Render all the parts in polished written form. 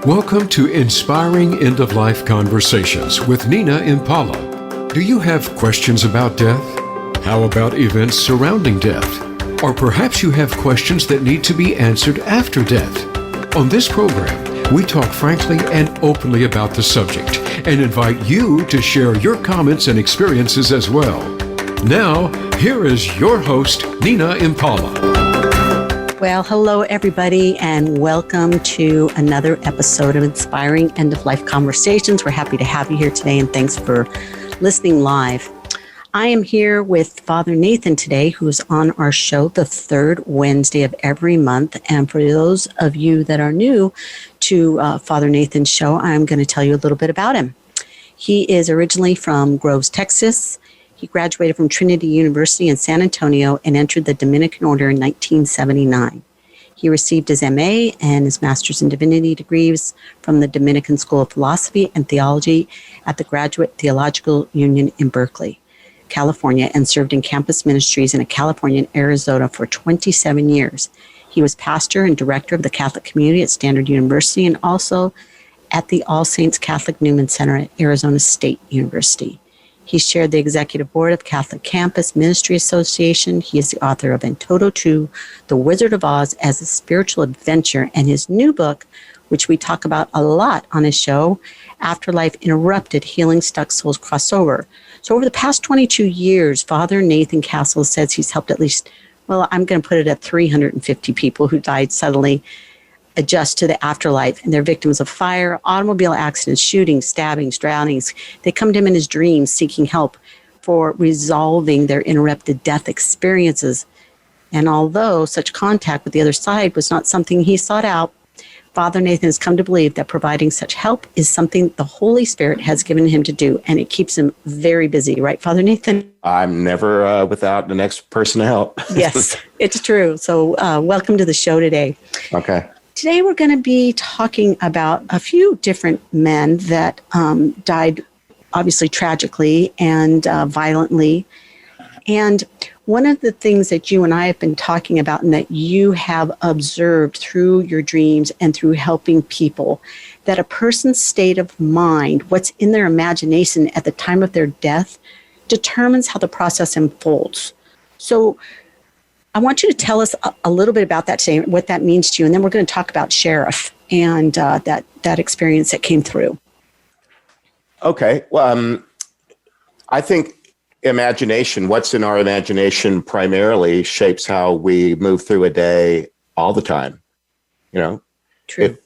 Welcome to Inspiring End-of-Life Conversations with Nina Impala. Do you have questions about death? How about events surrounding death? Or perhaps you have questions that need to be answered after death. On this program, we talk frankly and openly about the subject and invite you to share your comments and experiences as well. Now, here is your host, Nina Impala. Well, hello, everybody, and welcome to another episode of Inspiring End-of-Life Conversations. We're happy to have you here today, and thanks for listening live. I am here with Father Nathan today, who's on our show the third Wednesday of every month. And for those of you that are new to Father Nathan's show, I'm going to tell you a little bit about him. He is originally from Groves, Texas. He graduated from Trinity University in San Antonio and entered the Dominican Order in 1979. He received his MA and his Master's in Divinity degrees from the Dominican School of Philosophy and Theology at the Graduate Theological Union in Berkeley, California, and served in campus ministries in California and Arizona for 27 years. He was pastor and director of the Catholic community at Standard University and also at the All Saints Catholic Newman Center at Arizona State University. He chaired the executive board of Catholic Campus Ministry Association. He is the author of In Toto 2, The Wizard of Oz as a Spiritual Adventure, and his new book, which we talk about a lot on his show, Afterlife Interrupted, Healing Stuck Souls Crossover. So over the past 22 years, Father Nathan Castle says he's helped at least, well, I'm going to put it at 350 people who died suddenly adjust to the afterlife, and they're victims of fire, automobile accidents, shootings, stabbings, drownings. They come to him in his dreams seeking help for resolving their interrupted death experiences. And although such contact with the other side was not something he sought out, Father Nathan has come to believe that providing such help is something the Holy Spirit has given him to do, and it keeps him very busy. Right, Father Nathan? I'm never without the next person to help. Yes, it's true. So welcome to the show today. Okay. Today we're going to be talking about a few different men that died obviously tragically and violently. And one of the things that you and I have been talking about and that you have observed through your dreams and through helping people, that a person's state of mind, what's in their imagination at the time of their death, determines how the process unfolds. So I want you to tell us a little bit about that today, what that means to you, and then we're going to talk about Sheriff and that experience that came through. Okay. Well, I think imagination, what's in our imagination primarily shapes how we move through a day all the time. You know? True.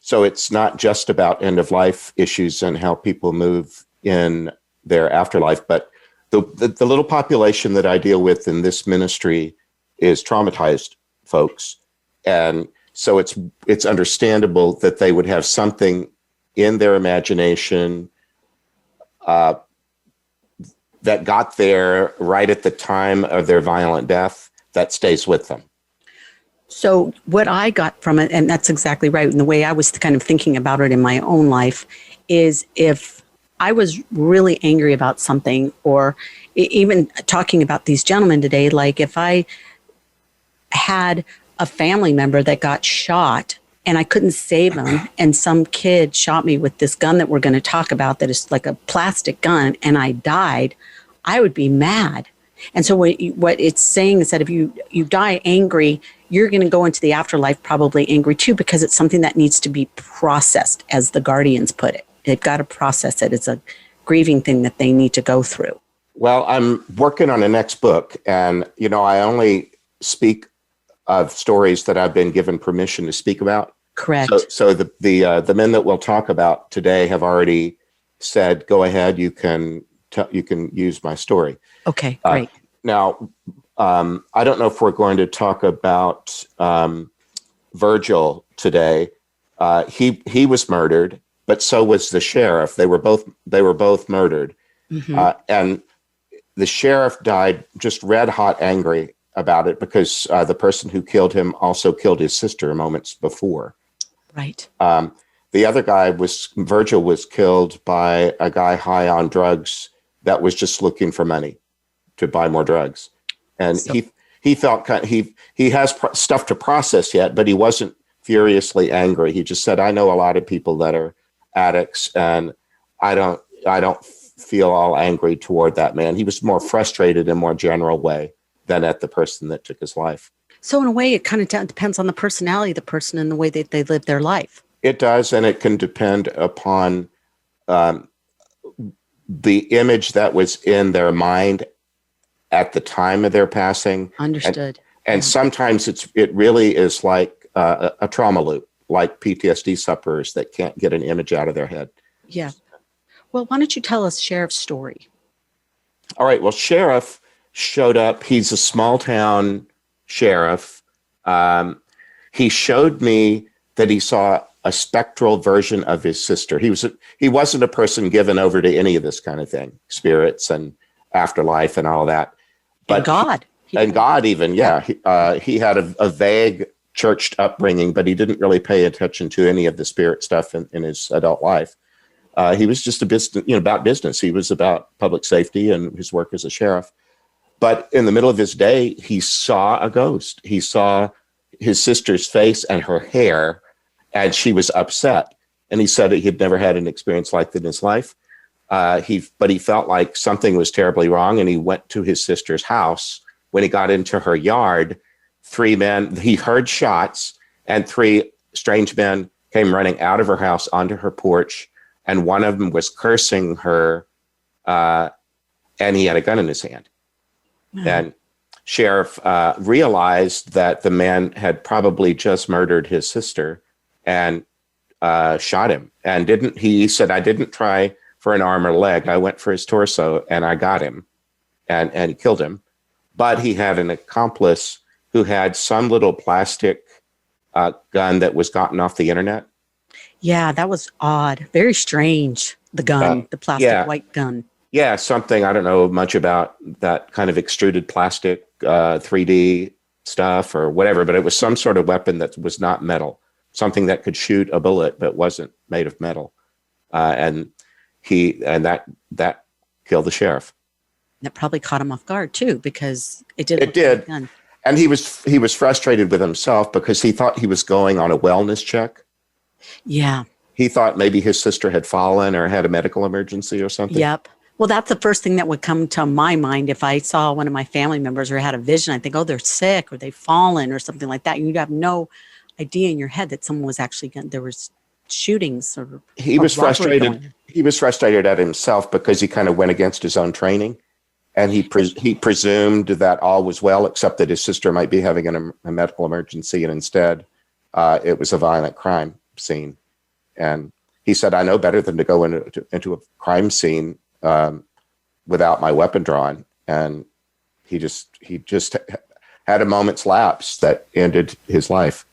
So it's not just about end-of-life issues and how people move in their afterlife, but the little population that I deal with in this ministry is traumatized folks. And so it's understandable that they would have something in their imagination that got there right at the time of their violent death that stays with them. So what I got from it, and that's exactly right, and the way I was kind of thinking about it in my own life, is if I was really angry about something, or even talking about these gentlemen today, like if I had a family member that got shot and I couldn't save him, and some kid shot me with this gun that we're going to talk about that is like a plastic gun, and I died, I would be mad. And so what it's saying is that if you die angry, you're going to go into the afterlife probably angry too, because it's something that needs to be processed, as the Guardians put it. They've got to process it. It's a grieving thing that they need to go through. Well, I'm working on a next book, and, you know, I only speak of stories that I've been given permission to speak about. Correct. So the men that we'll talk about today have already said, go ahead, you can use my story. Okay, great. Now, I don't know if we're going to talk about Virgil today. He was murdered, but so was the sheriff. They were both murdered. Mm-hmm. And the sheriff died just red hot angry about it because the person who killed him also killed his sister moments before. Right. The other guy Virgil was killed by a guy high on drugs that was just looking for money to buy more drugs. And he felt he has stuff to process yet, but he wasn't furiously angry. He just said, I know a lot of people that are addicts, and I don't feel all angry toward that man. He was more frustrated in a more general way than at the person that took his life. So in a way, it kind of depends on the personality of the person and the way that they live their life. It does, and it can depend upon the image that was in their mind at the time of their passing. Understood. And sometimes it really is like a trauma loop, like PTSD sufferers that can't get an image out of their head. Yeah. Well, why don't you tell us Sheriff's story? All right. Well, Sheriff showed up. He's a small town sheriff. He showed me that he saw a spectral version of his sister. He wasn't a person given over to any of this kind of thing, spirits and afterlife and all of that. But and God. God even, yeah. He had a vague churched upbringing, but he didn't really pay attention to any of the spirit stuff in his adult life. He was just about business. He was about public safety and his work as a sheriff. But in the middle of his day, he saw a ghost. He saw his sister's face and her hair, and she was upset. And he said that he'd never had an experience like that in his life. But he felt like something was terribly wrong, and he went to his sister's house. When he got into her yard, he heard shots, and 3 strange men came running out of her house onto her porch, and one of them was cursing her, and he had a gun in his hand. Mm-hmm. And Sheriff realized that the man had probably just murdered his sister and shot him. And he said, I didn't try for an arm or leg. I went for his torso, and I got him and killed him. But he had an accomplice who had some little plastic gun that was gotten off the internet. Yeah, that was odd. Very strange. The gun, the plastic white gun. Yeah, something, I don't know much about that kind of extruded plastic 3D stuff or whatever, but it was some sort of weapon that was not metal, something that could shoot a bullet but wasn't made of metal. And that killed the sheriff. That probably caught him off guard too, because it did. It did. And he was frustrated with himself because he thought he was going on a wellness check. Yeah. He thought maybe his sister had fallen or had a medical emergency or something. Yep. Well, that's the first thing that would come to my mind if I saw one of my family members or had a vision. I think, oh, they're sick or they've fallen or something like that. You'd have no idea in your head that someone was actually there was shootings or he was frustrated. He was frustrated at himself because he kind of went against his own training, and he presumed that all was well, except that his sister might be having a medical emergency, and instead it was a violent crime scene. And he said, I know better than to go into a crime scene without my weapon drawn. And he just had a moment's lapse that ended his life.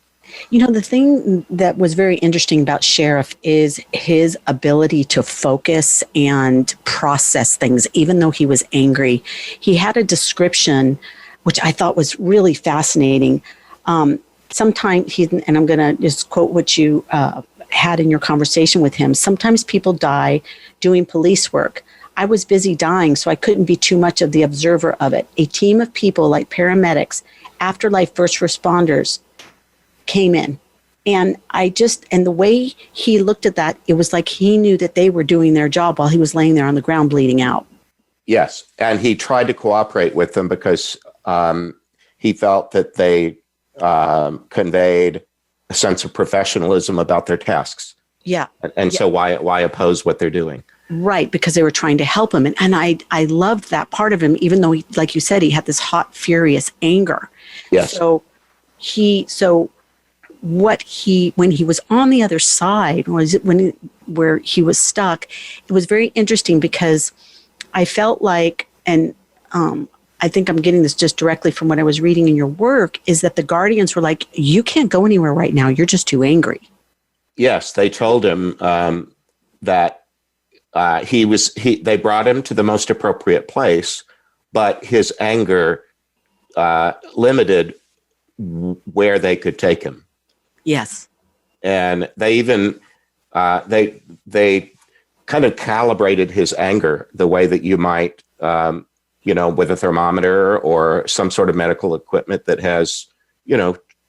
You know, the thing that was very interesting about Sheriff is his ability to focus and process things, even though he was angry. He had a description, which I thought was really fascinating. Sometimes and I'm going to just quote what you had in your conversation with him. Sometimes people die doing police work. I was busy dying, so I couldn't be too much of the observer of it. A team of people like paramedics, afterlife first responders came in. And and the way he looked at that, it was like he knew that they were doing their job while he was laying there on the ground bleeding out. Yes. And he tried to cooperate with them because he felt that they conveyed a sense of professionalism about their tasks. Yeah. And so why oppose what they're doing? Right, because they were trying to help him. And I loved that part of him, even though, like you said, he had this hot, furious anger. Yes. When he was on the other side, where he was stuck, it was very interesting because I felt like, and I think I'm getting this just directly from what I was reading in your work, is that the guardians were like, you can't go anywhere right now. You're just too angry. Yes, they told him that they brought him to the most appropriate place, but his anger limited where they could take him. Yes. And they even, they kind of calibrated his anger the way that you might, with a thermometer or some sort of medical equipment that has,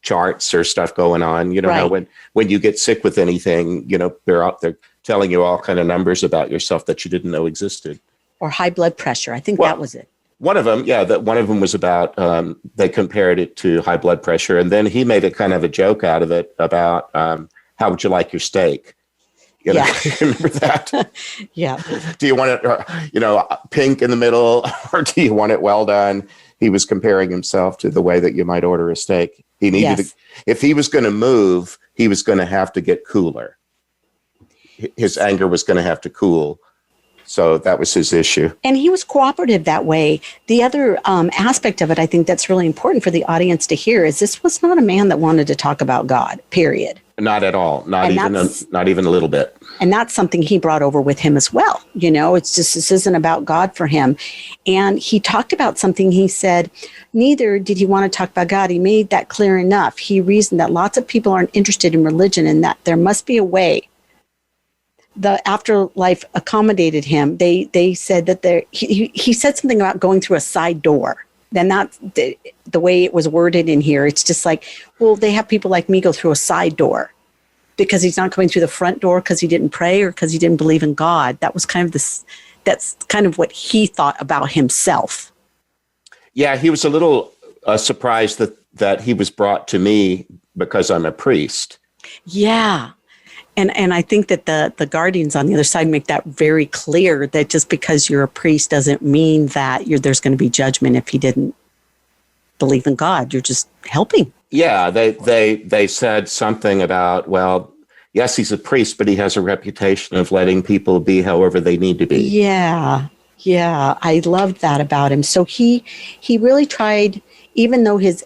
charts or stuff going on. You know, how when you get sick with anything, you know, they're out there telling you all kind of numbers about yourself that you didn't know existed. Or high blood pressure. I think that was it. One of them, one of them was about, they compared it to high blood pressure. And then he made a kind of a joke out of it about, how would you like your steak? You know, remember that? Yeah. Do you want it, you know, pink in the middle, or do you want it well done? He was comparing himself to the way that you might order a steak. He needed to, if he was going to move, he was going to have to get cooler. His anger was going to have to cool. So that was his issue. And he was cooperative that way. The other aspect of it, I think that's really important for the audience to hear, is this was not a man that wanted to talk about God, period. Not at all. Not even a little bit. And that's something he brought over with him as well. You know, it's just, this isn't about God for him. And he talked about something. He said, neither did he want to talk about God. He made that clear enough. He reasoned that lots of people aren't interested in religion and that there must be a way. The afterlife accommodated him. They said that he said something about going through a side door. Then that's the way it was worded in here. It's just like, well, they have people like me go through a side door because he's not going through the front door because he didn't pray or because he didn't believe in God. That was kind of that's kind of what he thought about himself. Yeah, he was a little surprised that he was brought to me because I'm a priest. Yeah. And I think that the guardians on the other side make that very clear, that just because you're a priest doesn't mean that there's going to be judgment if he didn't believe in God. You're just helping. Yeah, they said something about, well, yes, he's a priest, but he has a reputation of letting people be however they need to be. Yeah, I loved that about him. So he really tried. Even though his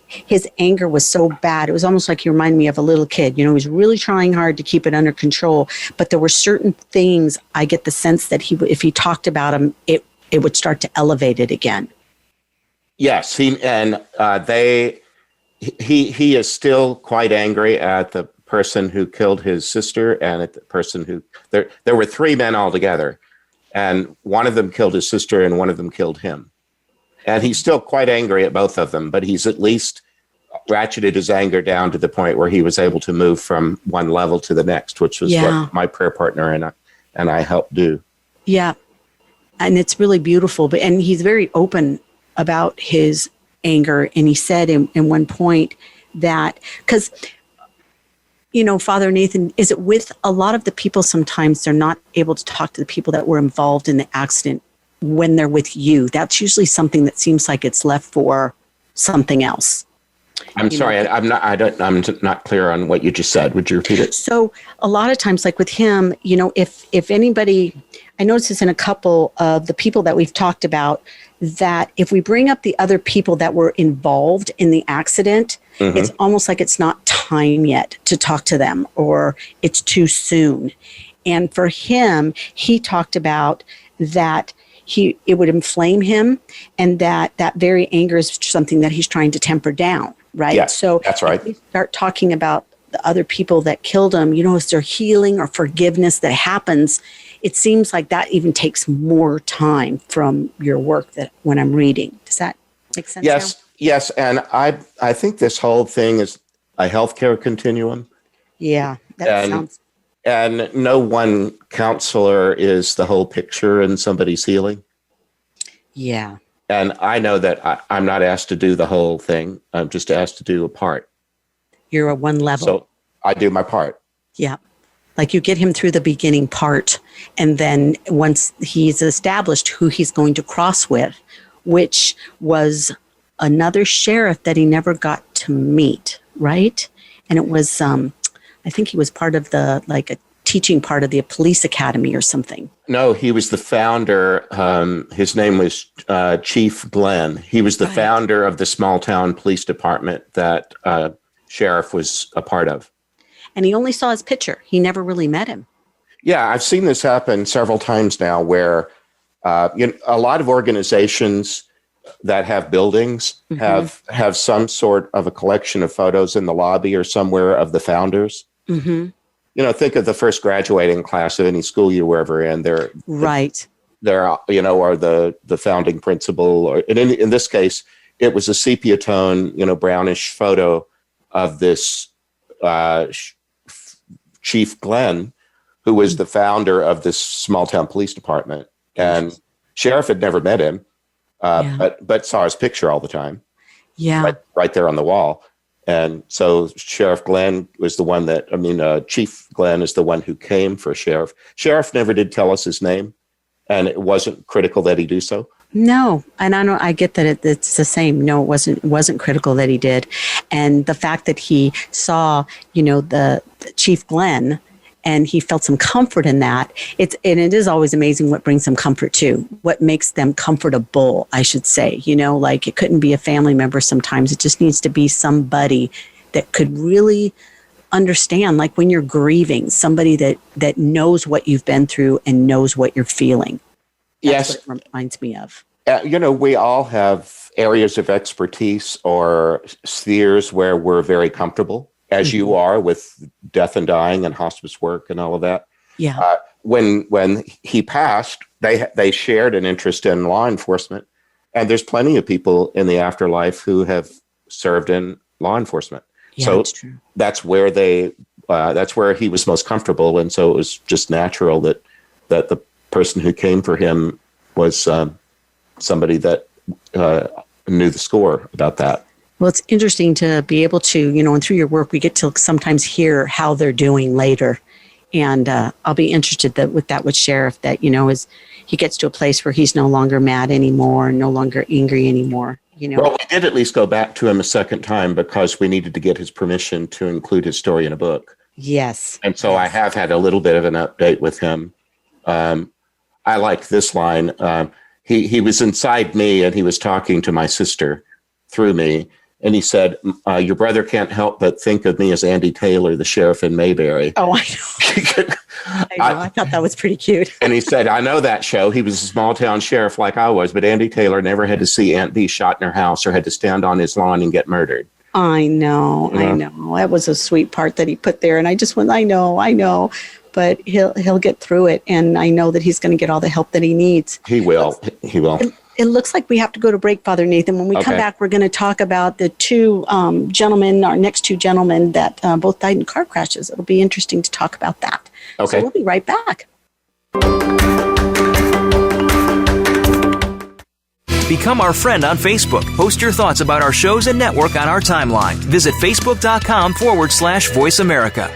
anger was so bad, it was almost like he reminded me of a little kid. You know, he was really trying hard to keep it under control. But there were certain things, I get the sense that if he talked about them, it would start to elevate it again. Yes, he is still quite angry at the person who killed his sister and at the person who there were three men altogether, and one of them killed his sister and one of them killed him. And he's still quite angry at both of them, but he's at least ratcheted his anger down to the point where he was able to move from one level to the next, which was what my prayer partner and I helped do. Yeah. And it's really beautiful. And he's very open about his anger. And he said in one point that, because, you know, Father Nathan, is it with a lot of the people, sometimes they're not able to talk to the people that were involved in the accident when they're with you. That's usually something that seems like it's left for something else. I'm sorry, I'm not clear on what you just said. Would you repeat it? So a lot of times, like with him, you know, if anybody, I noticed this in a couple of the people that we've talked about, that if we bring up the other people that were involved in the accident, it's almost like it's not time yet to talk to them, or it's too soon. And for him, he talked about that it would inflame him, and that very anger is something that he's trying to temper down, right? Yes, so that's right. If we start talking about the other people that killed him, you know, is there healing or forgiveness that happens? It seems like that even takes more time from your work that when I'm reading. Does that make sense? Yes. And I think this whole thing is a healthcare continuum. Yeah, sounds. And no one counselor is the whole picture in somebody's healing. Yeah. And I know that I'm not asked to do the whole thing. I'm just asked to do a part. You're a one level. So I do my part. Yeah. Like you get him through the beginning part. And then once he's established who he's going to cross with, which was another sheriff that he never got to meet, right? And it was... I think he was part of a teaching part of the police academy or something. No, he was the founder. His name was Chief Glenn. He was the founder of the small town police department that Sheriff was a part of. And he only saw his picture. He never really met him. Yeah, I've seen this happen several times now where a lot of organizations that have buildings have some sort of a collection of photos in the lobby or somewhere of the founders. Mm-hmm. You know, think of the first graduating class of any school you were ever in. They're you know, or the founding principal, or in this case, it was a sepia tone, you know, brownish photo of this Chief Glenn, who was the founder of this small town police department. And sheriff had never met him, but saw his picture all the time. Yeah. Right there on the wall. And so Sheriff Glenn was the one Chief Glenn is the one who came for Sheriff. Sheriff never did tell us his name, and it wasn't critical that he do so. No, and I get that it's the same. No, it wasn't critical that he did. And the fact that he saw, the Chief Glenn, and he felt some comfort in that. It is always amazing what brings them comfort too. What makes them comfortable, I should say. Like it couldn't be a family member sometimes. It just needs to be somebody that could really understand, like when you're grieving, somebody that knows what you've been through and knows what you're feeling. That's what it reminds me of. We all have areas of expertise or spheres where we're very comfortable, as you are with death and dying and hospice work and all of that. Yeah. When he passed, they shared an interest in law enforcement, and there's plenty of people in the afterlife who have served in law enforcement. Yeah, so that's true. That's where he was most comfortable, and so it was just natural that the person who came for him was somebody that knew the score about that. Well, it's interesting to be able to, and through your work, we get to sometimes hear how they're doing later. And I'll be interested with Sheriff, that, as he gets to a place where he's no longer mad anymore, no longer angry anymore. Well, we did at least go back to him a second time because we needed to get his permission to include his story in a book. Yes. And so I have had a little bit of an update with him. I like this line. He was inside me and he was talking to my sister through me. And he said, your brother can't help but think of me as Andy Taylor, the sheriff in Mayberry. Oh, I know. I thought that was pretty cute. And he said, I know that show. He was a small town sheriff like I was, but Andy Taylor never had to see Aunt Bee shot in her house or had to stand on his lawn and get murdered. I know. That was a sweet part that he put there. And I just went, I know. But he'll get through it. And I know that he's going to get all the help that he needs. He will. It looks like we have to go to break, Father Nathan. When we come back, we're going to talk about the two gentlemen, our next two gentlemen that both died in car crashes. It'll be interesting to talk about that. Okay. So we'll be right back. Become our friend on Facebook. Post your thoughts about our shows and network on our timeline. Visit facebook.com/Voice America.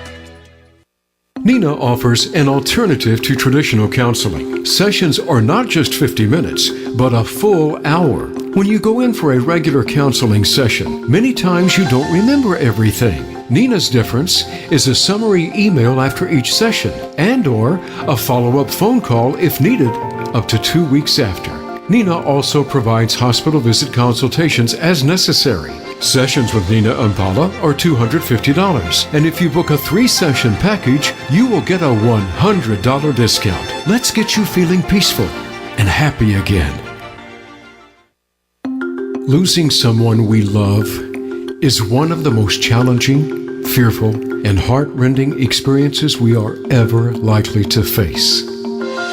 Nina offers an alternative to traditional counseling. Sessions are not just 50 minutes, but a full hour. When you go in for a regular counseling session, many times you don't remember everything. Nina's difference is a summary email after each session and/or a follow-up phone call if needed up to 2 weeks after. Nina also provides hospital visit consultations as necessary. Sessions with Nina Impala are $250, and if you book a 3-session package, you will get a $100 discount. Let's get you feeling peaceful and happy again. Losing someone we love is one of the most challenging, fearful, and heart-rending experiences we are ever likely to face.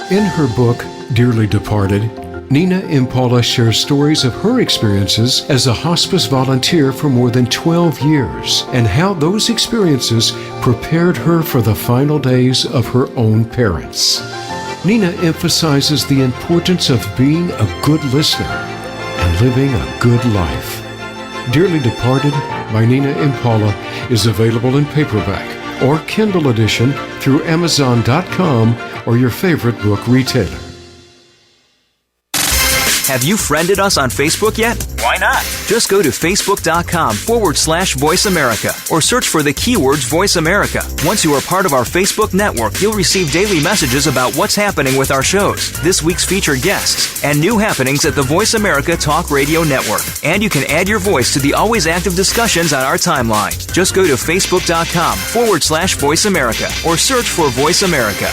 In her book, Dearly Departed, Nina Impala shares stories of her experiences as a hospice volunteer for more than 12 years and how those experiences prepared her for the final days of her own parents. Nina emphasizes the importance of being a good listener and living a good life. Dearly Departed by Nina Impala is available in paperback or Kindle edition through Amazon.com or your favorite book retailer. Have you friended us on Facebook yet? Why not? Just go to facebook.com/Voice America or search for the keywords Voice America. Once you are part of our Facebook network, you'll receive daily messages about what's happening with our shows, this week's featured guests, and new happenings at the Voice America Talk Radio Network. And you can add your voice to the always active discussions on our timeline. Just go to facebook.com/Voice America or search for Voice America.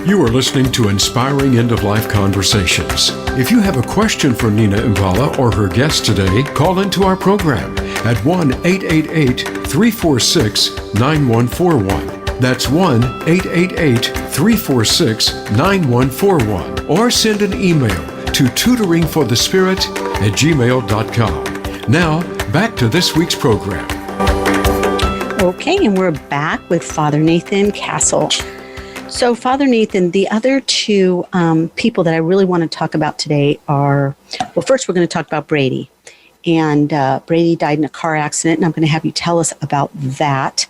You are listening to Inspiring End-of-Life Conversations. If you have a question for Nina Impala or her guest today, call into our program at 1-888-346-9141. That's 1-888-346-9141. Or send an email to tutoringforthespirit@gmail.com. Now, back to this week's program. Okay, and we're back with Father Nathan Castle. So, Father Nathan, the other two people that I really want to talk about today are, well, first we're going to talk about Brady. And Brady died in a car accident, and I'm going to have you tell us about that.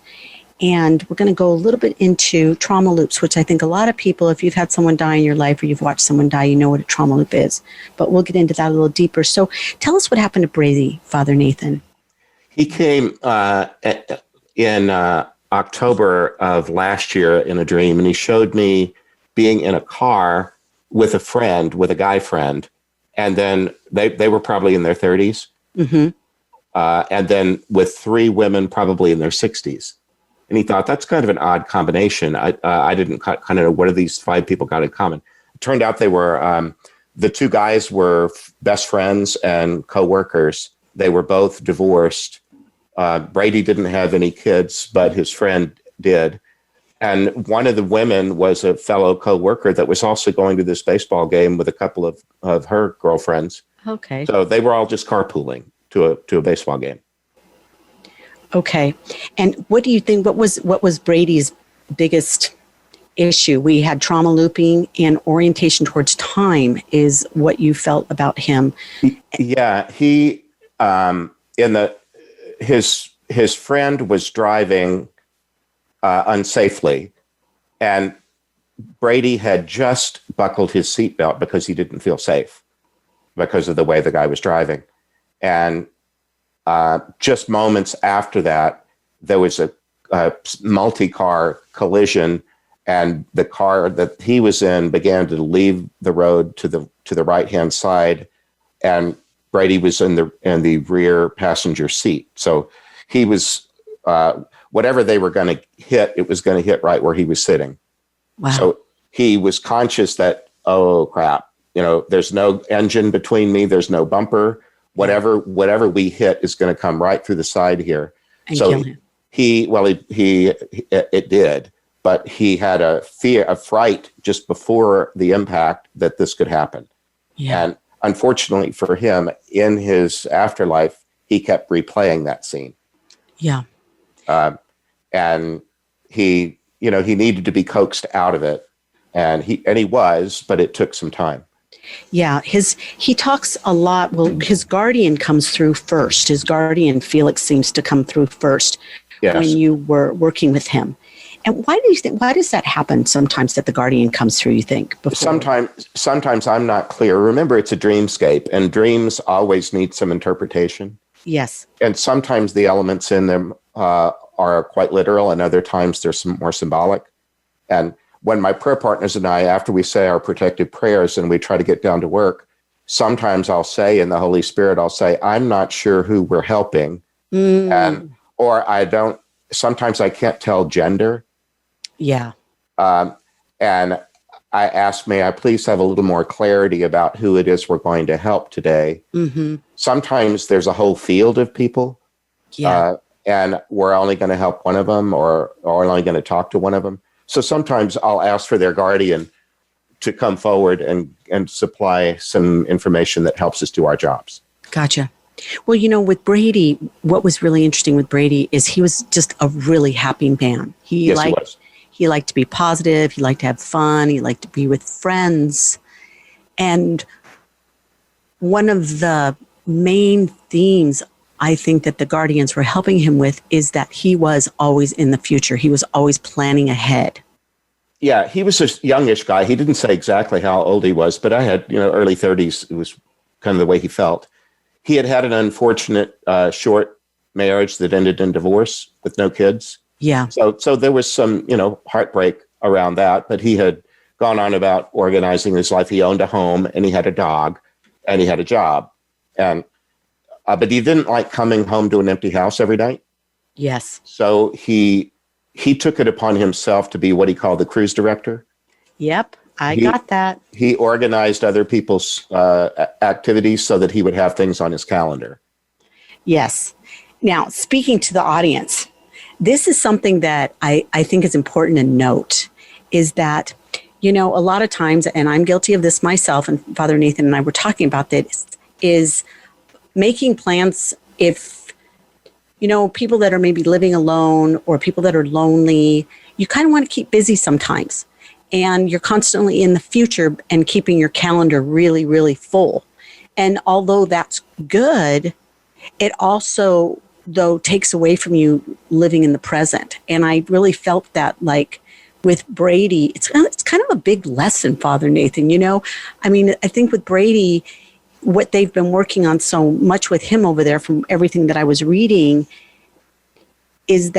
And we're going to go a little bit into trauma loops, which I think a lot of people, if you've had someone die in your life or you've watched someone die, you know what a trauma loop is. But we'll get into that a little deeper. So tell us what happened to Brady, Father Nathan. He came in October of last year in a dream, and he showed me being in a car with a friend, with a guy friend. And then they were probably in their 30s. Mm-hmm. And then with three women probably in their 60s. And he thought, that's kind of an odd combination. I didn't kind of know, what are these five people got in common? It turned out they were, the two guys were best friends and co-workers. They were both divorced. Brady didn't have any kids, but his friend did. And one of the women was a fellow co-worker that was also going to this baseball game with a couple of her girlfriends. Okay. So they were all just carpooling to a baseball game. Okay. And what do you think, what was Brady's biggest issue? We had trauma looping, and orientation towards time is what you felt about him. Yeah, he his friend was driving unsafely, and Brady had just buckled his seatbelt because he didn't feel safe because of the way the guy was driving. And just moments after that, there was a multi-car collision, and the car that he was in began to leave the road to the right-hand side, and Brady was in the rear passenger seat. So he was, whatever they were going to hit, it was going to hit right where he was sitting. Wow. So he was conscious that, oh crap, there's no engine between me, there's no bumper. Whatever we hit is going to come right through the side here. And so kill him. It did, but he had a fright just before the impact that this could happen. Yeah. And unfortunately for him, in his afterlife, he kept replaying that scene. Yeah. And he needed to be coaxed out of it, and he was, but it took some time. Yeah, he talks a lot. Well, his guardian comes through first. His guardian, Felix, seems to come through first. Yes. When you were working with him. And why does that happen sometimes, that the guardian comes through, you think? Before? Sometimes I'm not clear. Remember, it's a dreamscape, and dreams always need some interpretation. Yes. And sometimes the elements in them are quite literal, and other times they're more symbolic. And when my prayer partners and I, after we say our protective prayers and we try to get down to work, sometimes I'll say in the Holy Spirit, I'm not sure who we're helping. Sometimes I can't tell gender. Yeah. And I ask, may I please have a little more clarity about who it is we're going to help today? Mm-hmm. Sometimes there's a whole field of people. Yeah. And we're only going to help one of them, or only going to talk to one of them. So sometimes I'll ask for their guardian to come forward and supply some information that helps us do our jobs. Gotcha. Well, with Brady, what was really interesting with Brady is he was just a really happy man. He was. He liked to be positive. He liked to have fun. He liked to be with friends. And one of the main themes I think that the guardians were helping him with is that he was always in the future. He was always planning ahead. Yeah, he was a youngish guy. He didn't say exactly how old he was, but I had, early 30s. It was kind of the way he felt. He had an unfortunate short marriage that ended in divorce with no kids. Yeah. So there was some, heartbreak around that, but he had gone on about organizing his life. He owned a home, and he had a dog, and he had a job. And but he didn't like coming home to an empty house every night. Yes. So he took it upon himself to be what he called the cruise director. Yep, I got that. He organized other people's activities so that he would have things on his calendar. Yes. Now, speaking to the audience, this is something that I think is important to note, is that A lot of times, and I'm guilty of this myself, and Father Nathan and I were talking about this, is making plans if, people that are maybe living alone or people that are lonely, you kind of want to keep busy sometimes. And you're constantly in the future and keeping your calendar really, really full. And although that's good, it also, though, takes away from you living in the present. And I really felt that, like, with Brady, it's kind of a big lesson, Father Nathan. I think with Brady, what they've been working on so much with him over there, from everything that I was reading, is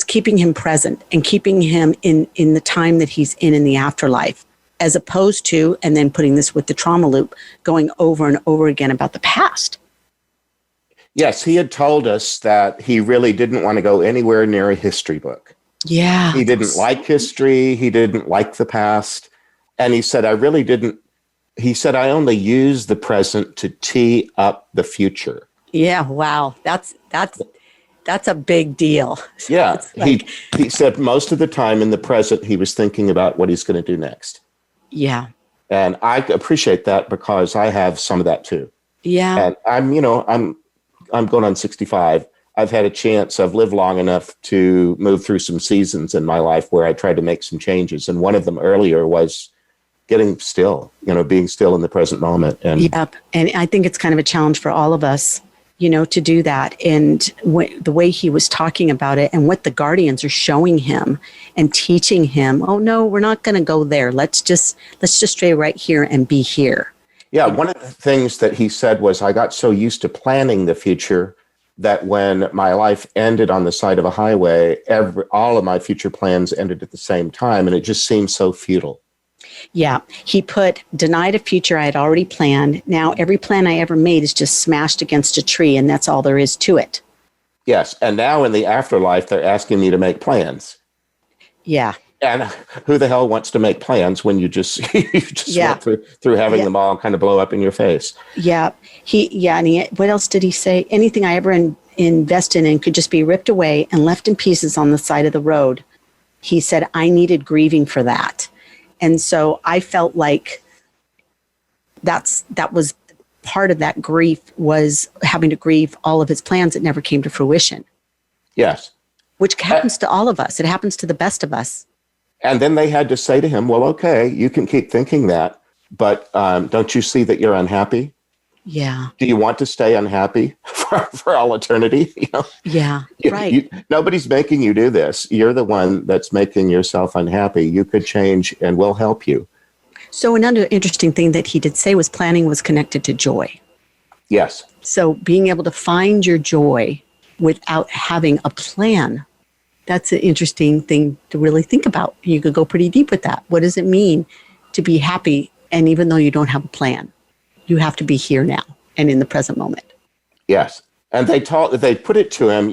keeping him present and keeping him in the time that he's in the afterlife, as opposed to, and then putting this with the trauma loop, going over and over again about the past. Yes, he had told us that he really didn't want to go anywhere near a history book. Yeah. He didn't like history. He didn't like the past. And he said, I only use the present to tee up the future. Yeah. Wow. That's a big deal. Yeah. He said most of the time in the present, he was thinking about what he's going to do next. Yeah. And I appreciate that, because I have some of that too. Yeah. And I'm going on 65. I've had a chance. I've lived long enough to move through some seasons in my life where I tried to make some changes. And one of them earlier was getting still, being still in the present moment. And yep. And I think it's kind of a challenge for all of us, to do that. And the way he was talking about it, and what the guardians are showing him and teaching him, oh no, we're not going to go there. Let's just stay right here and be here. Yeah. One of the things that he said was, I got so used to planning the future that when my life ended on the side of a highway, all of my future plans ended at the same time. And it just seemed so futile. Yeah. He denied a future I had already planned. Now every plan I ever made is just smashed against a tree, and that's all there is to it. Yes. And now in the afterlife, they're asking me to make plans. Yeah. And who the hell wants to make plans when you just went through having them all kind of blow up in your face? Yeah. What else did he say? Anything I ever invested in could just be ripped away and left in pieces on the side of the road. He said, I needed grieving for that. And so I felt like that was part of that grief, was having to grieve all of his plans that never came to fruition. Yes. Which happens to all of us. It happens to the best of us. And then they had to say to him, well, okay, you can keep thinking that, but don't you see that you're unhappy? Yeah. Do you want to stay unhappy for all eternity? Yeah, right. Nobody's making you do this. You're the one that's making yourself unhappy. You could change, and we'll help you. So another interesting thing that he did say was planning was connected to joy. Yes. So being able to find your joy without having a plan, that's an interesting thing to really think about. You could go pretty deep with that. What does it mean to be happy? And even though you don't have a plan, you have to be here now and in the present moment. Yes. And they put it to him,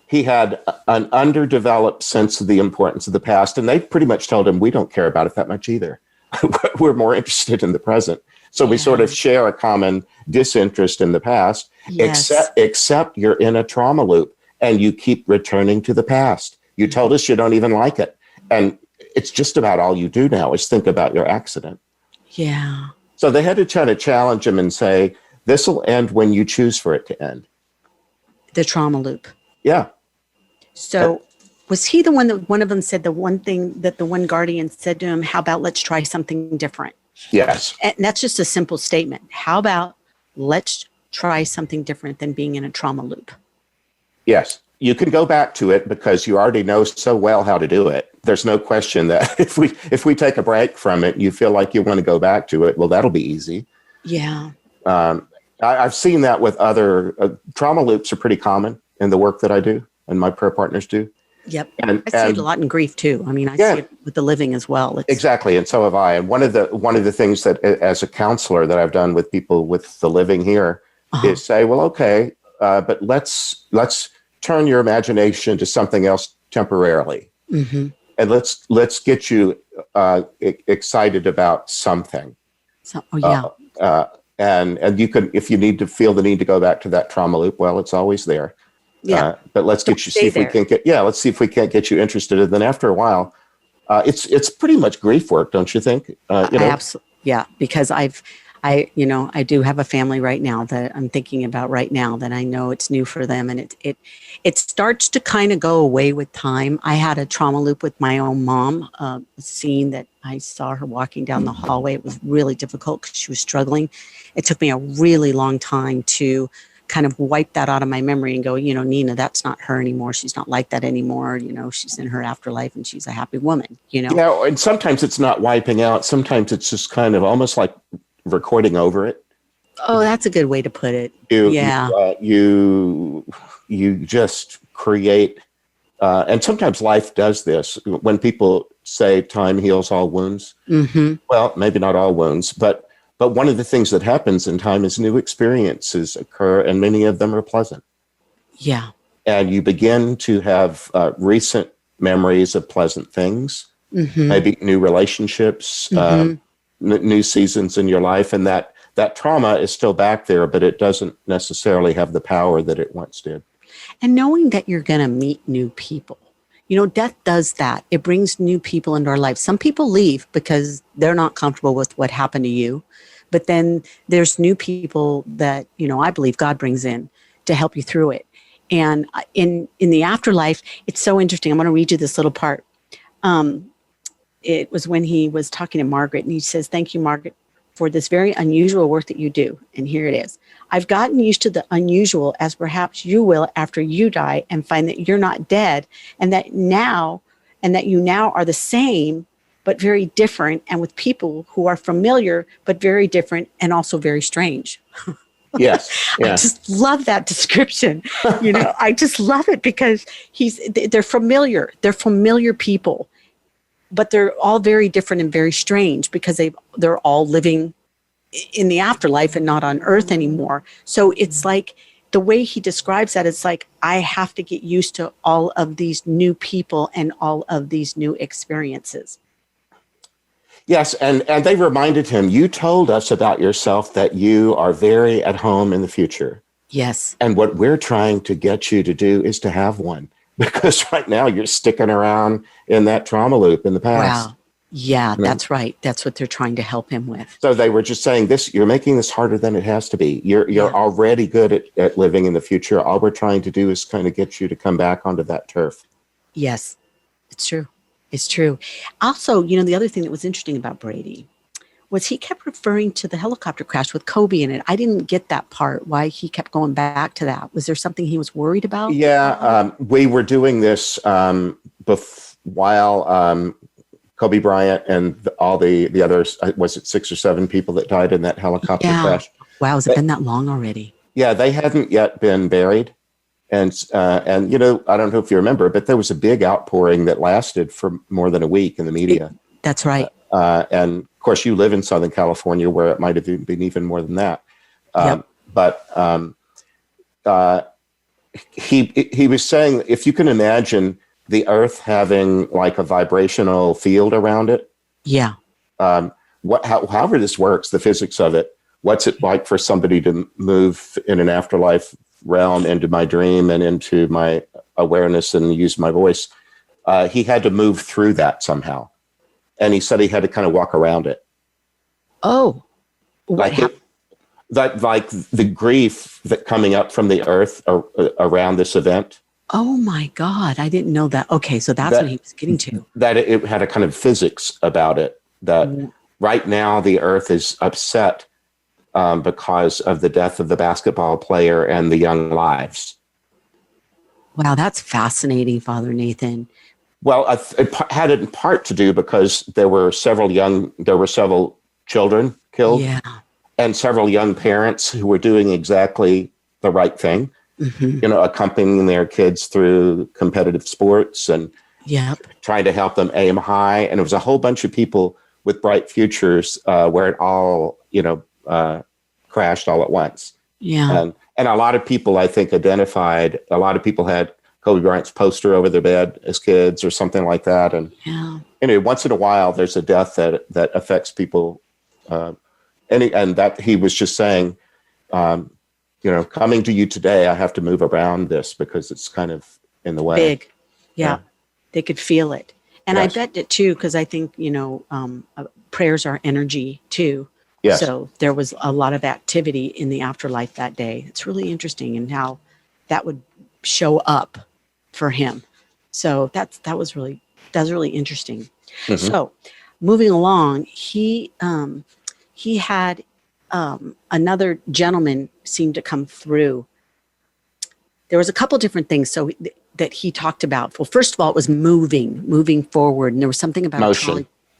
he had an underdeveloped sense of the importance of the past. And they pretty much told him, we don't care about it that much either. We're more interested in the present. So we sort of share a common disinterest in the past, except you're in a trauma loop and you keep returning to the past. You told us you don't even like it. And it's just about all you do now is think about your accident. Yeah. So they had to try to challenge him and say, this will end when you choose for it to end. The trauma loop. Yeah. So was he the one that one of them said the one thing that the one guardian said to him, how about let's try something different? Yes. And that's just a simple statement. How about let's try something different than being in a trauma loop? Yes. You can go back to it because you already know so well how to do it. There's no question that if we take a break from it, you feel like you want to go back to it. Well, that'll be easy. Yeah. I've seen that with other trauma loops are pretty common in the work that I do and my prayer partners do. Yep. And I see it a lot in grief too. I mean, I see it with the living as well. Exactly. And so have I. And one of the things that as a counselor that I've done with people with the living here is say, well, okay, but let's turn your imagination to something else temporarily. Mm-hmm. And let's get you excited about something. And you can, if you need to feel the need to go back to that trauma loop, well, it's always there. Yeah. But let's get you, let's see if we can't get you interested. And then after a while, It's pretty much grief work, don't you think? Absolutely, yeah. Because I do have a family right now that I'm thinking about right now that I know it's new for them, and it starts to kind of go away with time. I had a trauma loop with my own mom, a scene that I saw her walking down the hallway. It was really difficult because she was struggling. It took me a really long time to kind of wipe that out of my memory and go, Nina, that's not her anymore. She's not like that anymore. She's in her afterlife and she's a happy woman, Yeah, and sometimes it's not wiping out. Sometimes it's just kind of almost like recording over it. Oh, that's a good way to put it. You just create, and sometimes life does this. When people say time heals all wounds, well, maybe not all wounds, but one of the things that happens in time is new experiences occur, and many of them are pleasant. Yeah. And you begin to have recent memories of pleasant things, maybe new relationships, new seasons in your life, and that trauma is still back there, but it doesn't necessarily have the power that it once did. And knowing that you're going to meet new people. Death does that. It brings new people into our life. Some people leave because they're not comfortable with what happened to you. But then there's new people that, I believe God brings in to help you through it. And in the afterlife, it's so interesting. I'm going to read you this little part. It was when he was talking to Margaret, and he says, "Thank you, Margaret, for this very unusual work that you do." And here it is. "I've gotten used to the unusual, as perhaps you will after you die, and find that you're not dead, and that you now are the same, but very different, and with people who are familiar, but very different, and also very strange." Yes. Yeah. I just love that description. I just love it because they're familiar. They're familiar people, but they're all very different and very strange because they're all living in the afterlife and not on earth anymore. So it's like the way he describes that, it's like, I have to get used to all of these new people and all of these new experiences. Yes, and they reminded him, you told us about yourself that you are very at home in the future. Yes. And what we're trying to get you to do is to have one. Because right now you're sticking around in that trauma loop in the past. Wow. Yeah, that's right. That's what they're trying to help him with. So they were just saying this, you're making this harder than it has to be. You're already good at living in the future. All we're trying to do is kind of get you to come back onto that turf. Yes, it's true. It's true. Also, the other thing that was interesting about Brady was he kept referring to the helicopter crash with Kobe in it. I didn't get that part, why he kept going back to that. Was there something he was worried about? Yeah, we were doing this while Kobe Bryant and all the others, was it 6 or 7 people that died in that helicopter crash? Wow, has it been that long already? Yeah, they hadn't yet been buried. And I don't know if you remember, but there was a big outpouring that lasted for more than a week in the media. That's right. And of course, you live in Southern California, where it might have been even more than that. Yep. But he was saying, if you can imagine the Earth having like a vibrational field around it. Yeah. However this works, the physics of it, what's it like for somebody to move in an afterlife realm into my dream and into my awareness and use my voice? He had to move through that somehow. And he said he had to kind of walk around it. Oh, like the grief that coming up from the earth around this event. Oh my God, I didn't know that. Okay, so that's what he was getting to. That it had a kind of physics about it, that right now the earth is upset because of the death of the basketball player and the young lives. Wow, that's fascinating, Father Nathan. Well, it had in part to do because there were several children killed, and several young parents who were doing exactly the right thing, accompanying their kids through competitive sports and trying to help them aim high. And it was a whole bunch of people with bright futures where it all, crashed all at once. Yeah. And a lot of people, I think, a lot of people had Kobe Bryant's poster over their bed as kids or something like that. And anyway, once in a while, there's a death that affects people. And that he was just saying, coming to you today, I have to move around this because it's kind of in the way. Big. Yeah. They could feel it. And Yes. I bet it too, because I think, prayers are energy too. Yes. So there was a lot of activity in the afterlife that day. It's really interesting and how that would show up for him. So that was really interesting. Mhm. So moving along, he had another gentleman seem to come through. There was a couple different things that he talked about. Well, first of all, it was moving forward, and there was something about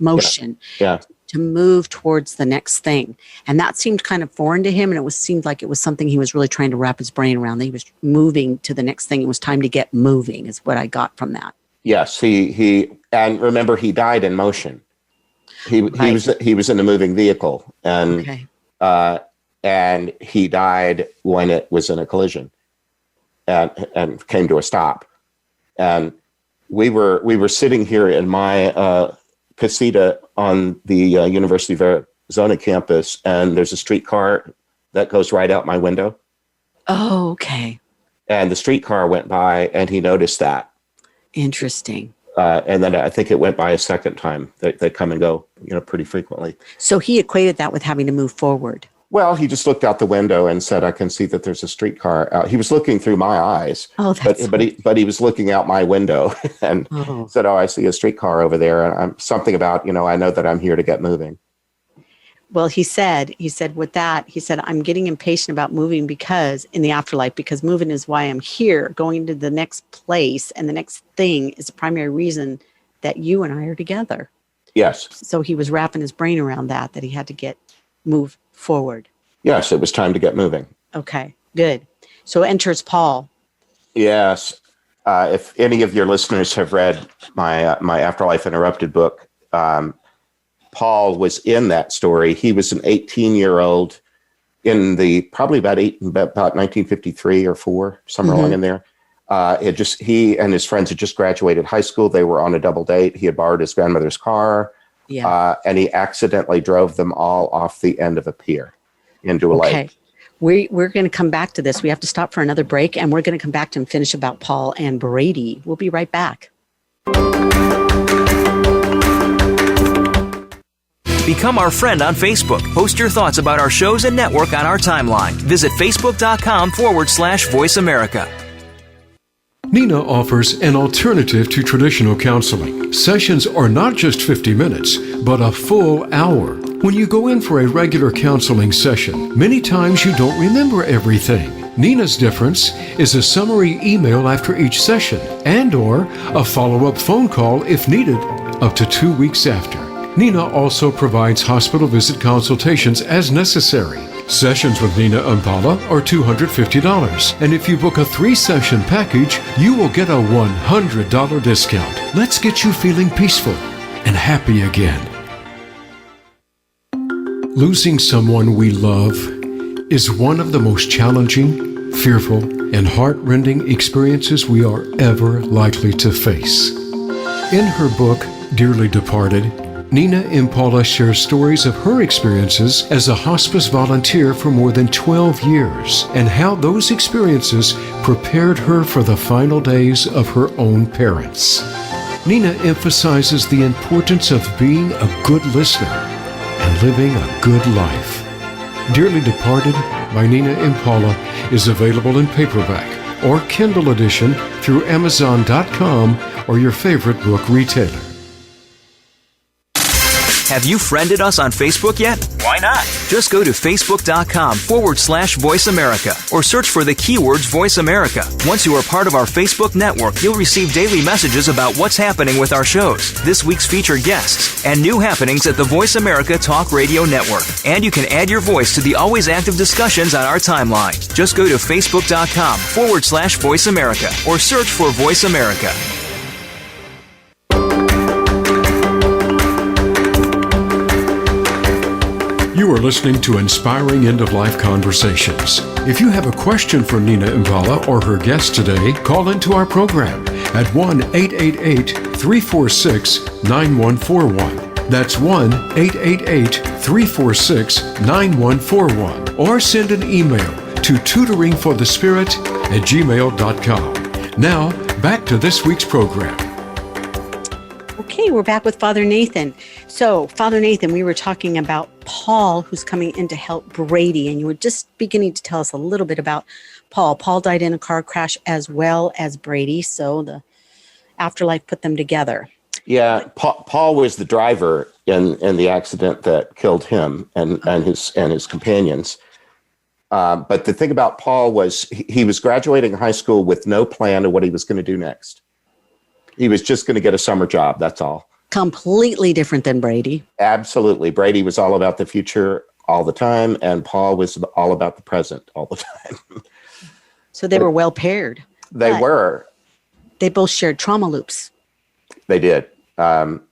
motion. Yeah. To move towards the next thing. And that seemed kind of foreign to him. And seemed like it was something he was really trying to wrap his brain around. That he was moving to the next thing. It was time to get moving is what I got from that. Yes. He and remember, he died in motion. He was in a moving vehicle, and and he died when it was in a collision and came to a stop. And we were sitting here in my casita on the University of Arizona campus, and there's a streetcar that goes right out my window. Oh, okay. And the streetcar went by, and he noticed that. Interesting. And then I think it went by a second time. They come and go, pretty frequently. So he equated that with having to move forward. Well, he just looked out the window and said, "I can see that there's a streetcar out." He was looking through my eyes, but he was looking out my window and said, "Oh, I see a streetcar over there." And I'm something about, I know that I'm here to get moving. Well, he said with that, I'm getting impatient about moving because in the afterlife, because moving is why I'm here. Going to the next place and the next thing is the primary reason that you and I are together. Yes. So he was wrapping his brain around that he had to move forward. Yes, it was time to get moving. Okay, good. So enters Paul. Yes. If any of your listeners have read my Afterlife Interrupted book, Paul was in that story. He was an 18-year-old in probably about 1953 or 4, somewhere along in there. He and his friends had just graduated high school. They were on a double date. He had borrowed his grandmother's car. Yeah. And he accidentally drove them all off the end of a pier into a lake. We're going to come back to this. We have to stop for another break, and we're going to come back to and finish about Paul and Brady. We'll be right back. Become our friend on Facebook. Post your thoughts about our shows and network on our timeline. Visit facebook.com/Voice America. Nina offers an alternative to traditional counseling. Sessions are not just 50 minutes, but a full hour. When you go in for a regular counseling session, many times you don't remember everything. Nina's difference is a summary email after each session and/or a follow-up phone call if needed up to 2 weeks after. Nina also provides hospital visit consultations as necessary. Sessions with Nina Impala are $250, and if you book a 3-session package, you will get a $100 discount. Let's get you feeling peaceful and happy again. Losing someone we love is one of the most challenging, fearful, and heart-rending experiences we are ever likely to face. In her book, Dearly Departed, Nina Impala shares stories of her experiences as a hospice volunteer for more than 12 years and how those experiences prepared her for the final days of her own parents. Nina emphasizes the importance of being a good listener and living a good life. Dearly Departed by Nina Impala is available in paperback or Kindle edition through Amazon.com or your favorite book retailer. Have you friended us on Facebook yet? Why not? Just go to facebook.com/Voice America or search for the keywords Voice America. Once you are part of our Facebook network, you'll receive daily messages about what's happening with our shows, this week's featured guests, and new happenings at the Voice America Talk Radio Network. And you can add your voice to the always active discussions on our timeline. Just go to facebook.com/Voice America or search for Voice America. You are listening to Inspiring End-of-Life Conversations. If you have a question for Nina Impala or her guest today, call into our program at 1-888-346-9141. That's 1-888-346-9141. Or send an email to tutoringforthespirit@gmail.com. Now, back to this week's program. Okay, we're back with Father Nathan. So, Father Nathan, we were talking about Paul, who's coming in to help Brady, and you were just beginning to tell us a little bit about Paul. Paul died in a car crash as well as Brady, so the afterlife put them together. Yeah, Paul was the driver in the accident that killed him and his companions. But the thing about Paul was he was graduating high school with no plan of what he was going to do next. He was just going to get a summer job. That's all. Completely different than Brady. Absolutely. Brady was all about the future all the time, and Paul was all about the present all the time. So they were well paired. They were. They both shared trauma loops. They did. Paul's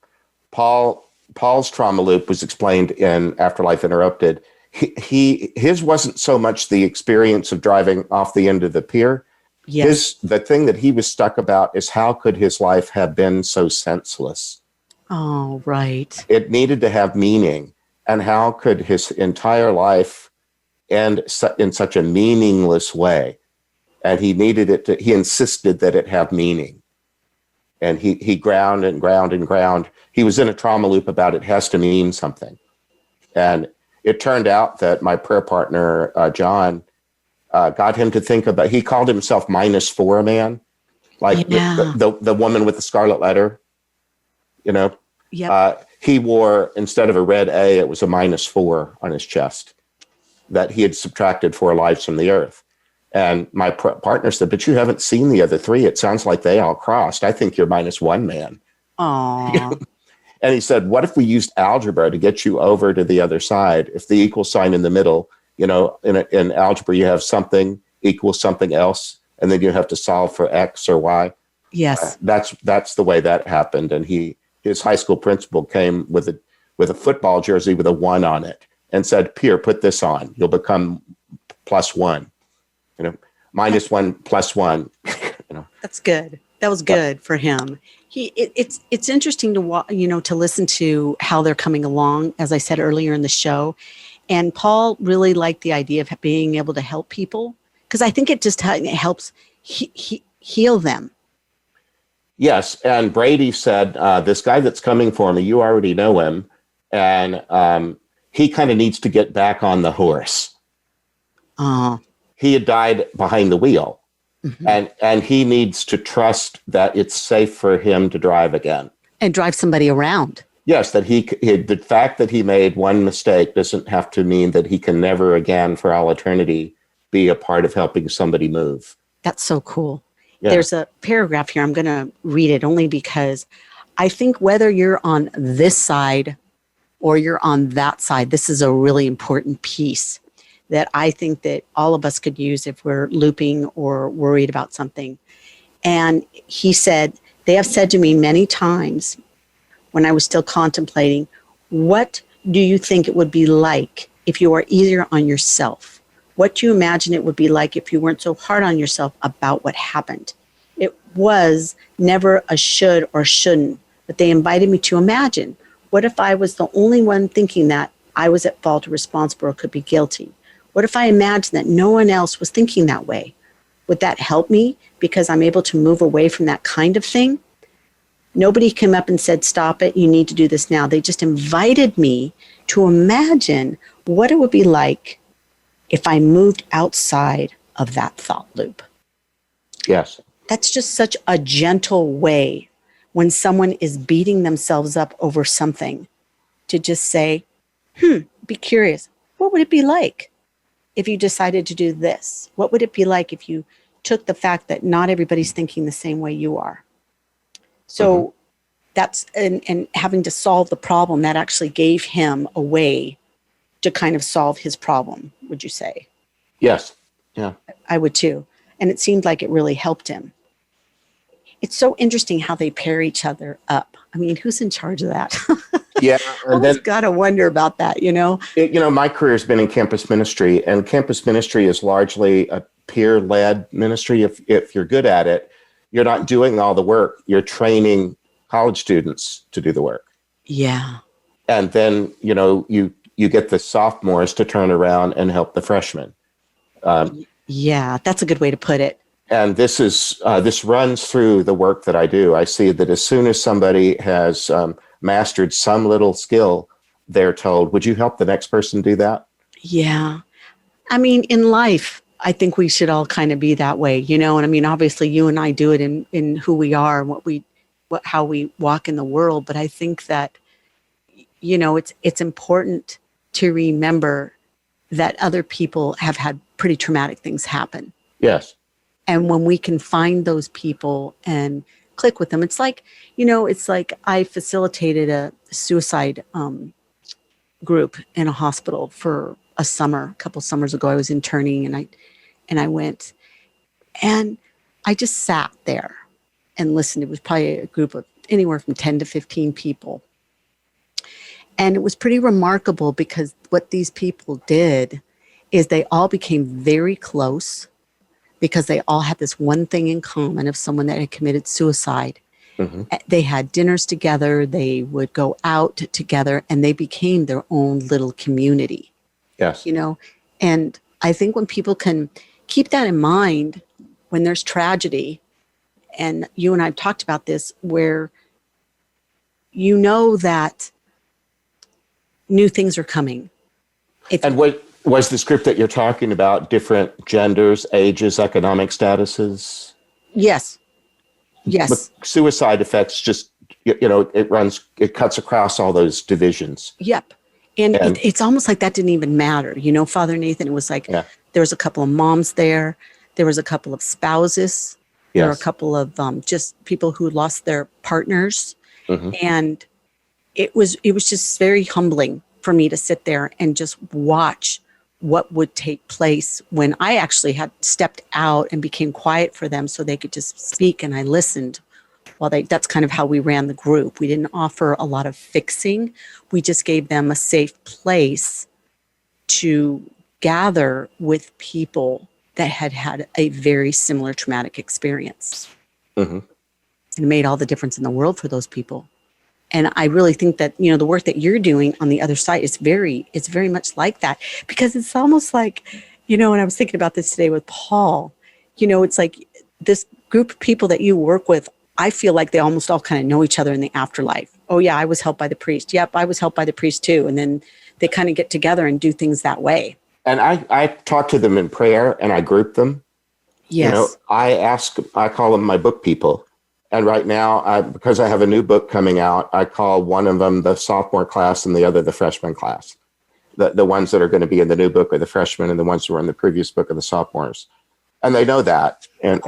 trauma loop was explained in Afterlife Interrupted. His wasn't so much the experience of driving off the end of the pier. Yes. The thing that he was stuck about is how could his life have been so senseless? Oh, right. It needed to have meaning. And how could his entire life end in such a meaningless way? And he needed it to, he insisted that it have meaning. And he ground and ground and ground. He was in a trauma loop about it has to mean something. And it turned out that my prayer partner, John, got him to think about, he called himself -4 man, like the woman with the scarlet letter, you know? Yep. He wore, instead of a red A, it was a -4 on his chest that he had subtracted 4 lives from the earth. And my partner said, but you haven't seen the other 3. It sounds like they all crossed. I think you're -1 man. Aww. And he said, what if we used algebra to get you over to the other side? If the equal sign in the middle, you know, in algebra, you have something equals something else, and then you have to solve for X or Y. Yes. That's the way that happened. And his high school principal came with a football jersey with a 1 on it and said, Pierre, put this on. You'll become +1. You know, -1 +1. You know, that's good. That was good for him. It's interesting to listen to how they're coming along, as I said earlier in the show. And Paul really liked the idea of being able to help people, because I think it just helps heal them. Yes. And Brady said, this guy that's coming for me, you already know him. And he kind of needs to get back on the horse. He had died behind the wheel. Mm-hmm. And he needs to trust that it's safe for him to drive again. And drive somebody around. Yes, that the fact that he made one mistake doesn't have to mean that he can never again for all eternity be a part of helping somebody move. That's so cool. Yeah. There's a paragraph here. I'm going to read it only because I think whether you're on this side or you're on that side, this is a really important piece that I think that all of us could use if we're looping or worried about something. And he said, they have said to me many times when I was still contemplating, what do you think it would be like if you were easier on yourself? What do you imagine it would be like if you weren't so hard on yourself about what happened? It was never a should or shouldn't, but they invited me to imagine, what if I was the only one thinking that I was at fault or responsible or could be guilty? What if I imagined that no one else was thinking that way? Would that help me because I'm able to move away from that kind of thing? Nobody came up and said, stop it, you need to do this now. They just invited me to imagine what it would be like if I moved outside of that thought loop. Yes. That's just such a gentle way when someone is beating themselves up over something to just say, be curious. What would it be like if you decided to do this? What would it be like if you took the fact that not everybody's thinking the same way you are? So that's, and having to solve the problem, that actually gave him a way to kind of solve his problem, would you say? Yes. Yeah. I would too. And it seemed like it really helped him. It's so interesting how they pair each other up. I mean, who's in charge of that? Yeah. And then got to wonder about that, you know? My career has been in campus ministry, and campus ministry is largely a peer-led ministry. If you're good at it, you're not doing all the work. You're training college students to do the work. Yeah. And then, you get the sophomores to turn around and help the freshmen. Yeah, that's a good way to put it. And this runs through the work that I do. I see that as soon as somebody has mastered some little skill, they're told, would you help the next person do that? Yeah. I mean, in life, I think we should all kind of be that way, you know? And I mean, obviously you and I do it in who we are and how we walk in the world. But I think that, you know, it's important to remember that other people have had pretty traumatic things happen. Yes. And when we can find those people and click with them, it's like, you know, it's like I facilitated a suicide group in a hospital for a couple summers ago. I was interning and I went and I just sat there and listened. It was probably a group of anywhere from 10 to 15 people. And it was pretty remarkable because what these people did is they all became very close because they all had this one thing in common of someone that had committed suicide. Mm-hmm. They had dinners together, they would go out together, and they became their own little community. Yes. You know, and I think when people can keep that in mind when there's tragedy, and you and I have talked about this, where you know that new things are coming. And what was the script that you're talking about? Different genders, ages, economic statuses? Yes. Yes. But suicide affects just, you know, it cuts across all those divisions. Yep. And it's almost like that didn't even matter. You know, Father Nathan, it was like there was a couple of moms there. There was a couple of spouses. Yes. There were a couple of just people who lost their partners. Mm-hmm. And it was just very humbling for me to sit there and just watch what would take place when I actually had stepped out and became quiet for them so they could just speak, and I listened. That's kind of how we ran the group. We didn't offer a lot of fixing. We just gave them a safe place to gather with people that had had a very similar traumatic experience. Mm-hmm. And it made all the difference in the world for those people. And I really think that, you know, the work that you're doing on the other side is very much like that, because it's almost like, you know, and I was thinking about this today with Paul, you know, it's like this group of people that you work with, I feel like they almost all kind of know each other in the afterlife. Oh yeah, I was helped by the priest. Yep, I was helped by the priest too. And then they kind of get together and do things that way. And I talk to them in prayer and I group them. Yes. You know, I call them my book people. And right now, because I have a new book coming out, I call one of them the sophomore class and the other the freshman class. The ones that are going to be in the new book are the freshmen, and the ones who were in the previous book are the sophomores. And they know that. And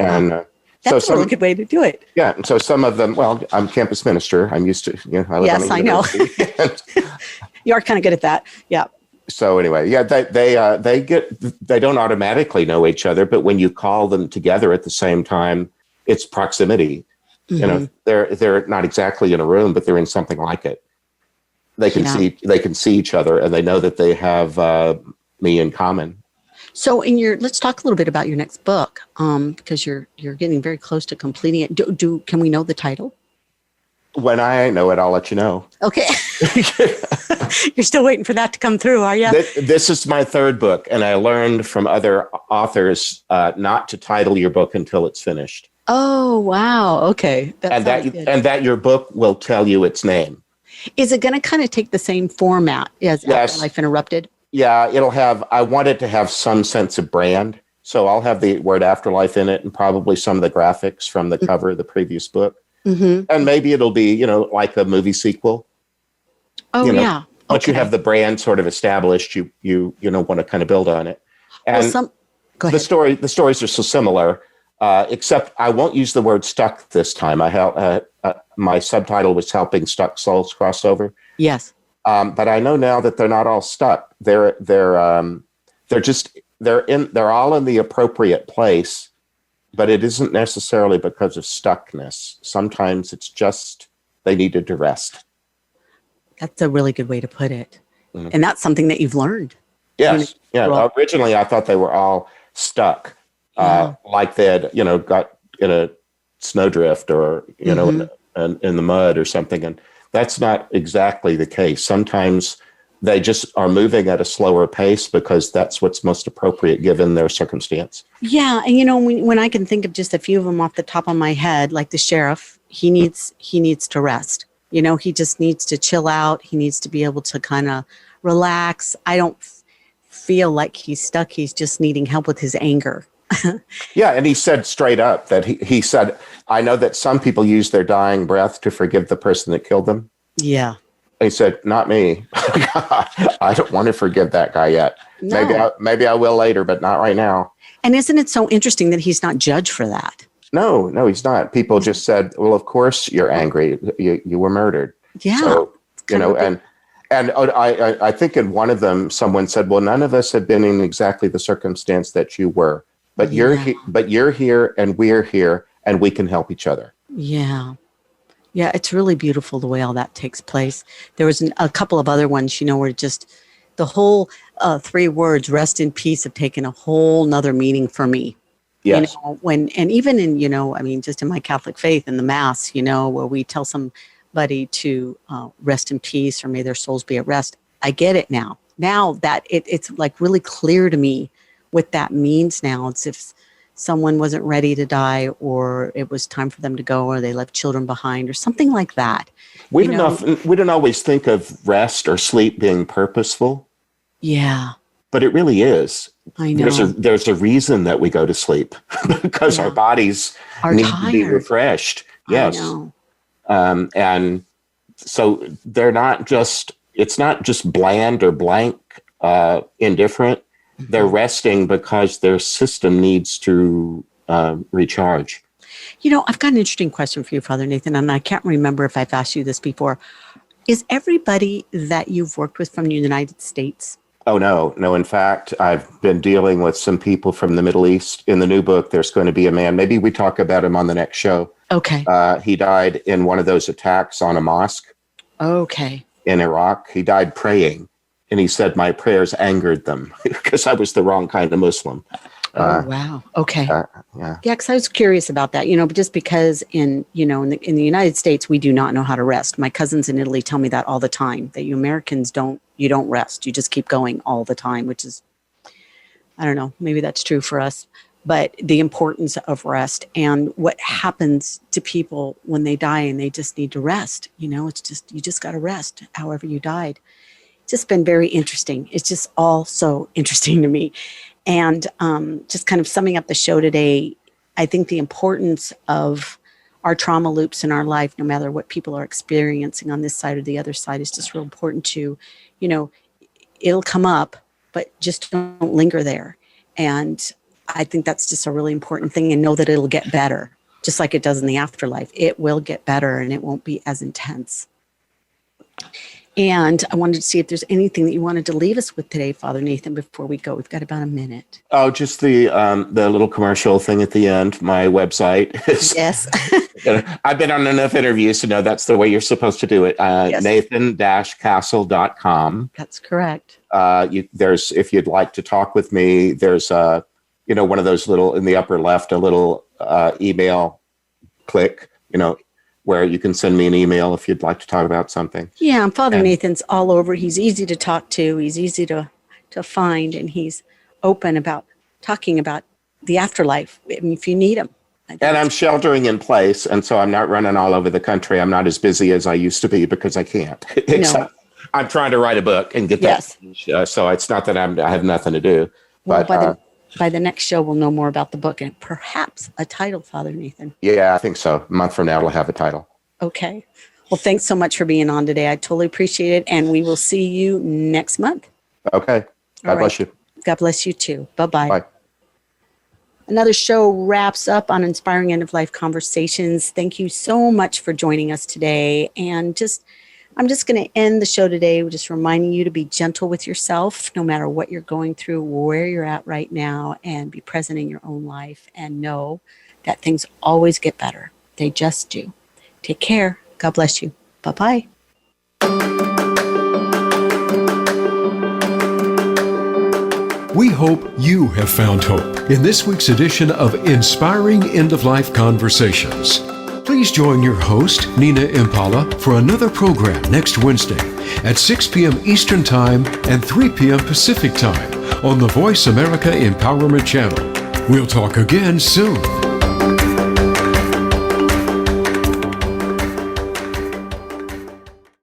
that's a really good way to do it. Yeah. And so some of them, well, I'm campus minister. I'm used to, you know, I live yes, on a university. I know. You are kind of good at that. Yeah. So anyway, yeah, they don't automatically know each other, but when you call them together at the same time, it's proximity. Mm-hmm. You know, they're not exactly in a room, but they're in something like it. They can see each other, and they know that they have me in common. So let's talk a little bit about your next book, because you're getting very close to completing it. Can we know the title? When I know it, I'll let you know. Okay. You're still waiting for that to come through, are you? This is my third book, and I learned from other authors not to title your book until it's finished. Oh, wow. Okay. And that your book will tell you its name. Is it going to kind of take the same format as Afterlife Interrupted? Yeah, I want it to have some sense of brand. So I'll have the word Afterlife in it and probably some of the graphics from the cover of the previous book. Mm-hmm. And maybe it'll be, you know, like a movie sequel. Oh, you know, yeah. Once you have the brand sort of established, you want to kind of build on it. And go ahead. The stories are so similar. Except I won't use the word stuck this time. My subtitle was Helping Stuck Souls Crossover. Yes. But I know now that they're not all stuck. They're all in the appropriate place, but it isn't necessarily because of stuckness. Sometimes it's just they needed to rest. That's a really good way to put it. Mm-hmm. And that's something that you've learned. Yes. Yeah. Originally, I thought they were all stuck. Like they had, you know, got in a snowdrift or, you know, in the mud or something. And that's not exactly the case. Sometimes they just are moving at a slower pace because that's what's most appropriate given their circumstance. Yeah. And, when I can think of just a few of them off the top of my head, like the sheriff, he needs to rest. He just needs to chill out. He needs to be able to kind of relax. I don't feel like he's stuck. He's just needing help with his anger. Yeah. And he said straight up that he said, I know that some people use their dying breath to forgive the person that killed them. Yeah. He said, not me. I don't want to forgive that guy yet. No. Maybe I will later, but not right now. And isn't it so interesting that he's not judged for that? No, he's not. People just said, well, of course you're angry. You were murdered. Yeah. So, and I think in one of them, someone said, well, none of us have been in exactly the circumstance that you were, but you're here and we're here and we can help each other. Yeah. Yeah, it's really beautiful the way all that takes place. There was a couple of other ones, where just the whole 3 words, rest in peace, have taken a whole nother meaning for me. Yes. And even in, just in my Catholic faith in the Mass, where we tell somebody to rest in peace or may their souls be at rest. I get it now. Now that it's like really clear to me what that means now. It's if someone wasn't ready to die or it was time for them to go or they left children behind or something like that. We don't always think of rest or sleep being purposeful. Yeah. But it really is. I know. There's a reason that we go to sleep because our bodies need to be refreshed. Yes. I know. And so it's not just bland or blank, indifferent. They're resting because their system needs to recharge. I've got an interesting question for you, Father Nathan, and I can't remember if I've asked you this before. Is everybody that you've worked with from the United States? Oh, no. No, in fact, I've been dealing with some people from the Middle East. In the new book, there's going to be a man. Maybe we talk about him on the next show. Okay. He died in one of those attacks on a mosque. Okay. In Iraq. He died praying. And he said, my prayers angered them because I was the wrong kind of Muslim. Wow. Okay. Yeah. Because I was curious about that, just because in the United States, we do not know how to rest. My cousins in Italy tell me that all the time, that you Americans don't rest. You just keep going all the time, which is, I don't know, maybe that's true for us. But the importance of rest and what happens to people when they die and they just need to rest, it's just, you just got to rest however you died. Just been very interesting. It's just all so interesting to me. And just kind of summing up the show today, I think the importance of our trauma loops in our life, no matter what people are experiencing on this side or the other side, is just real important to, it'll come up, but just don't linger there. And I think that's just a really important thing, and know that it'll get better, just like it does in the afterlife. It will get better and it won't be as intense. And I wanted to see if there's anything that you wanted to leave us with today, Father Nathan, before we go. We've got about a minute. Oh, just the little commercial thing at the end. My website is. Yes. I've been on enough interviews to know that's the way you're supposed to do it. Yes. Nathan-castle.com. That's correct. There's, if you'd like to talk with me, there's one of those little in the upper left, a little email click, where you can send me an email if you'd like to talk about something. Yeah, and Father Nathan's all over. He's easy to talk to. He's easy to find, and he's open about talking about the afterlife if you need him. And I'm sheltering in place, and so I'm not running all over the country. I'm not as busy as I used to be because I can't. No. I'm trying to write a book and get that. Yes. So it's not that I have nothing to do. Well, but by the next show, we'll know more about the book and perhaps a title, Father Nathan. Yeah, I think so. A month from now, it'll have a title. Okay. Well, thanks so much for being on today. I totally appreciate it. And we will see you next month. Okay. God bless you. God bless you too. Bye-bye. Bye. Another show wraps up on Inspiring End-of-Life Conversations. Thank you so much for joining us today. And I'm just going to end the show today with just reminding you to be gentle with yourself, no matter what you're going through, where you're at right now, and be present in your own life and know that things always get better. They just do. Take care. God bless you. Bye-bye. We hope you have found hope in this week's edition of Inspiring End-of-Life Conversations. Please Please join your host, Nina Impala, for another program next Wednesday at 6 p.m. Eastern Time and 3 p.m. Pacific Time on the Voice America Empowerment Channel. We'll talk again soon.